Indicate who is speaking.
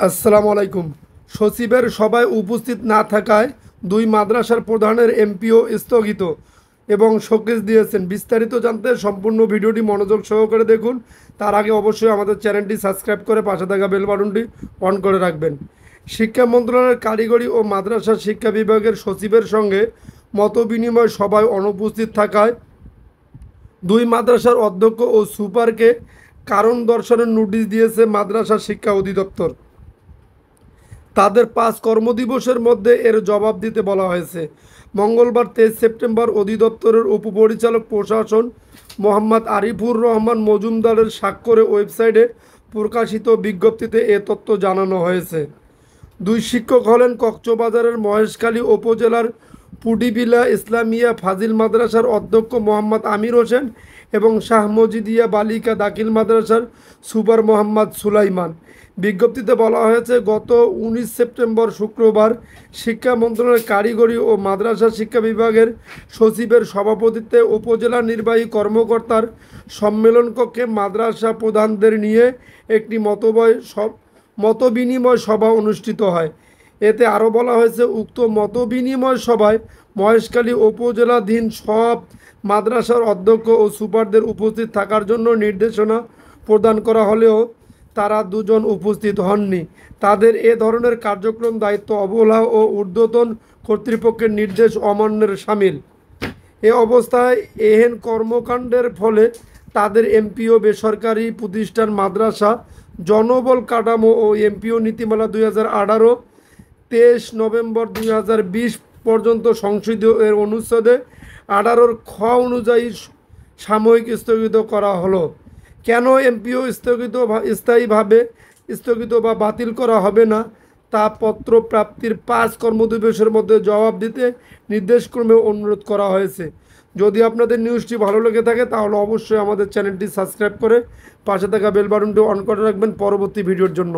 Speaker 1: আসসালামু আলাইকুম। সচিবের সভায় উপস্থিত না থাকায় দুই মাদ্রাসার প্রধানের এমপিও স্থগিত এবং শোকেজ দিয়েছেন। বিস্তারিত জানতে সম্পূর্ণ ভিডিওটি মনোযোগ সহকারে দেখুন। তার আগে অবশ্যই আমাদের চ্যানেলটি সাবস্ক্রাইব করে পাশে থাকা বেল বাটনটি অন করে রাখবেন। শিক্ষা মন্ত্রণালয়ের কারিগরি ও মাদ্রাসা শিক্ষা বিভাগের সচিবের সঙ্গে মতবিনিময় সভায় অনুপস্থিত থাকায় দুই মাদ্রাসার অধ্যক্ষ ও সুপারকে কারণ দর্শানোর নোটিশ দিয়েছে মাদ্রাসা শিক্ষা অধিদপ্তর। তাদের ৫ কর্মদিবসের মধ্যে এর জবাব দিতে বলা হয়েছে। মঙ্গলবার ২৩ সেপ্টেম্বর অধিদপ্তরের উপপরিচালক প্রশাসন মোহাম্মদ আরিফুর রহমান মজুমদারের স্বাক্ষরে ওয়েবসাইটে প্রকাশিত বিজ্ঞপ্তিতে এ তথ্য জানানো হয়েছে। দুই শিক্ষক হলেন কক্সবাজারের মহেশখালী উপজেলার পুডিবিলা ইসলামিয়া ফাজিল মাদ্রাসার অধ্যক্ষ মোহাম্মদ আমির হোসেন এবং শাহ মজিদিয়া বালিকা দাখিল মাদ্রাসার সুপার মোহাম্মদ সুলাইমান। বিজ্ঞপ্তিতে বলা হয়েছে, গত ১৯ সেপ্টেম্বর শুক্রবার শিক্ষা মন্ত্রণালয়ের কারিগরি ও মাদ্রাসা শিক্ষা বিভাগের সচিবের সভাপতিত্বে উপজেলা নির্বাহী কর্মকর্তার সম্মেলন কক্ষে মাদ্রাসা প্রধানদের নিয়ে একটি মতবিনিময় সভা অনুষ্ঠিত হয়। এতে আরও বলা হয়েছে, উক্ত মতবিনিময় সভায় মহেশখালী উপজেলাধীন সব মাদ্রাসার অধ্যক্ষ ও সুপারদের উপস্থিত থাকার জন্য নির্দেশনা প্রদান করা হলেও তারা দুজন উপস্থিত হননি। তাদের এ ধরনের কার্যক্রম দায়িত্ব অবহেলা ও ঊর্ধ্বতন কর্তৃপক্ষের নির্দেশ অমান্যের শামিল। এ অবস্থায় এহেন কর্মকাণ্ডের ফলে তাদের এমপিও বেসরকারি প্রতিষ্ঠান মাদ্রাসা জনবল কাঠামো ও এমপিও নীতিমালা ২০১৮ ২৩ নভেম্বর ২০২০ পর্যন্ত সংসদীয় এর অনুচ্ছেদে ১৮ খ অনুযায়ী সাময়িক স্থগিত করা হলো। কেন এমপিও স্থায়ীভাবে স্থগিত বা বাতিল করা হবে না তা পত্র প্রাপ্তির ৫ কর্মদিবসের মধ্যে জবাব দিতে নির্দেশক্রমে অনুরোধ করা হয়েছে। যদি আপনাদের নিউজটি ভালো লেগে থাকে তাহলে অবশ্যই আমাদের চ্যানেলটি সাবস্ক্রাইব করে পাশে থাকা বেল বাটনটি অন করে রাখবেন পরবর্তী ভিডিওর জন্য।